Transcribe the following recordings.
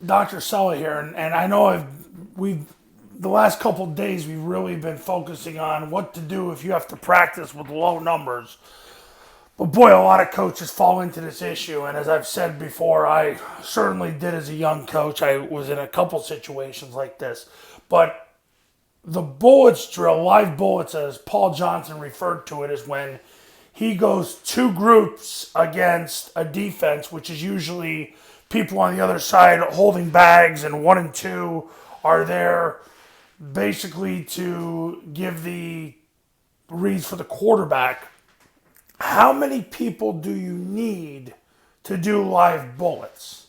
Dr. Sella here, and I know we've the last couple of days we've really been focusing on what to do if you have to practice with low numbers. But boy, a lot of coaches fall into this issue, and as I've said before, I certainly did as a young coach. I was in a couple situations like this, but the bullets drill, live bullets, as Paul Johnson referred to it, is when he goes two groups against a defense, which is usually people on the other side holding bags, and one and two are there basically to give the reads for the quarterback. How many people do you need to do live bullets?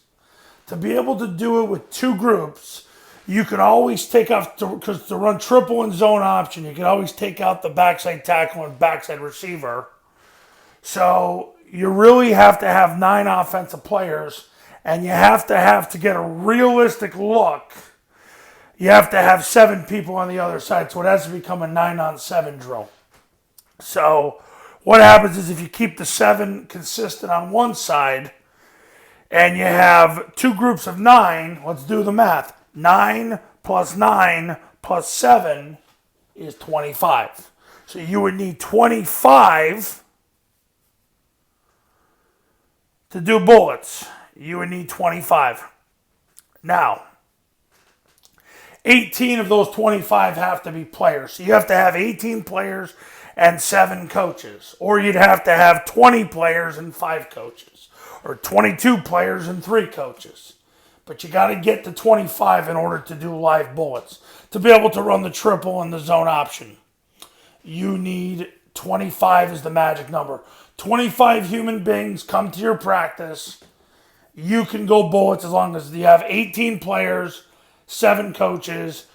To be able to do it with two groups, you can always take off, because to run triple and zone option, you can always take out the backside tackle and backside receiver. So you really have to have 9 offensive players, and you have to get a realistic look. You have to have 7 people on the other side, so it has to become a 9-on-7 drill. So what happens is if you keep the 7 consistent on one side, and you have 2 groups of 9, let's do the math. 9 plus 9 plus 7 is 25. So you would need 25 to do bullets. You would need 25. Now, 18 of those 25 have to be players. So you have to have 18 players and 7 coaches. Or you'd have to have 20 players and 5 coaches. Or 22 players and 3 coaches. But you got to get to 25 in order to do live bullets. To be able to run the triple and the zone option, you need 25 is the magic number. 25 human beings come to your practice. You can go bullets as long as you have 18 players, 7 coaches,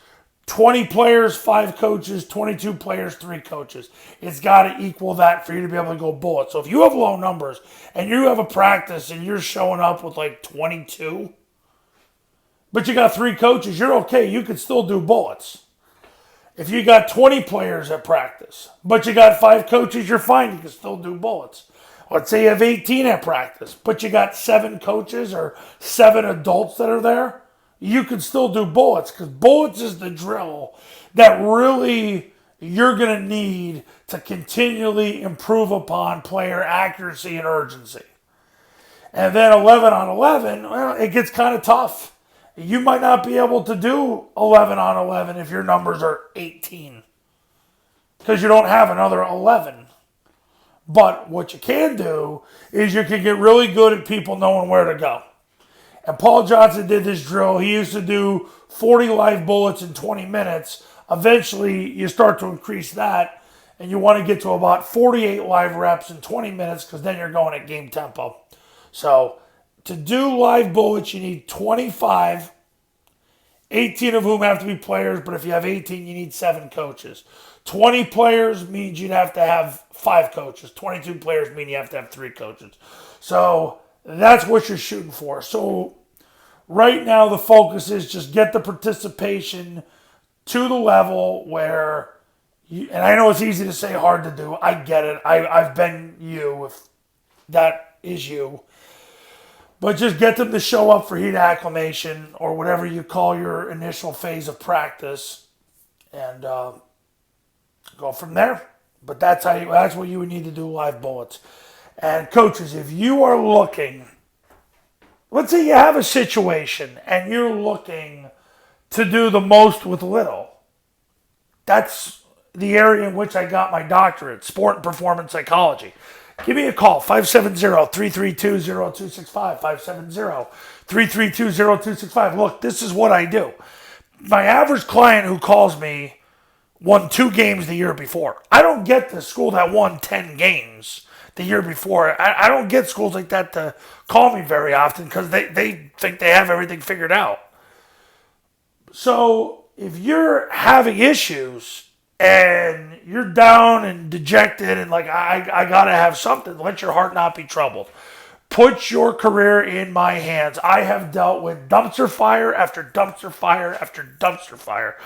20 players, 5 coaches, 22 players, 3 coaches. It's got to equal that for you to be able to go bullets. So if you have low numbers and you have a practice and you're showing up with like 22, but you got 3 coaches, you're okay. You can still do bullets. If you got 20 players at practice, but you got 5 coaches, you're fine. You can still do bullets. Let's say you have 18 at practice, but you got 7 coaches or 7 adults that are there, you can still do bullets, because bullets is the drill that really you're going to need to continually improve upon player accuracy and urgency. And then 11 on 11, well, it gets kind of tough. You might not be able to do 11 on 11 if your numbers are 18, because you don't have another 11. But what you can do is you can get really good at people knowing where to go. And Paul Johnson did this drill. He used to do 40 live bullets in 20 minutes. Eventually, you start to increase that, and you want to get to about 48 live reps in 20 minutes, because then you're going at game tempo. So to do live bullets, you need 25, 18 of whom have to be players, but if you have 18, you need 7 coaches. 20 players means you'd have to have 5 coaches. 22 players mean you have to have 3 coaches. So that's what you're shooting for. So right now the focus is just get the participation to the level where, and I know it's easy to say, hard to do. I get it. I've been you, if that is you. But just get them to show up for heat acclimation or whatever you call your initial phase of practice, and go from there. But that's what you would need to do live bullets. And coaches, if you are looking, let's say you have a situation and you're looking to do the most with little. That's the area in which I got my doctorate, sport and performance psychology. Give me a call, 570-332-0265, 570-332-0265. Look, this is what I do. My average client who calls me won 2 games the year before. I don't get the school that won 10 games the year before. I don't get schools like that to call me very often, because they think they have everything figured out. So if you're having issues and you're down and dejected and like, I gotta have something, let your heart not be troubled. Put your career in my hands. I have dealt with dumpster fire after dumpster fire after dumpster fire.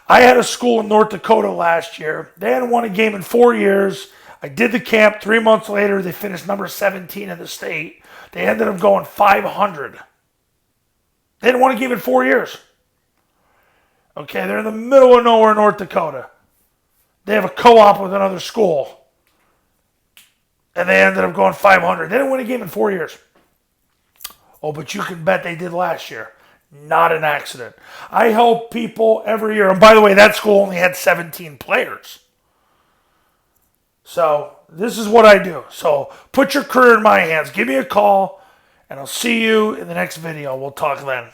I had a school in North Dakota last year. They hadn't won a game in 4 years. I did the camp. 3 months later, they finished number 17 in the state. They ended up going 500. They didn't want to give it 4 years. Okay, they're in the middle of nowhere, North Dakota. They have a co-op with another school. And they ended up going 500. They didn't win a game in 4 years. Oh, but you can bet they did last year. Not an accident. I help people every year. And by the way, that school only had 17 players. So this is what I do. So put your career in my hands. Give me a call, and I'll see you in the next video. We'll talk then.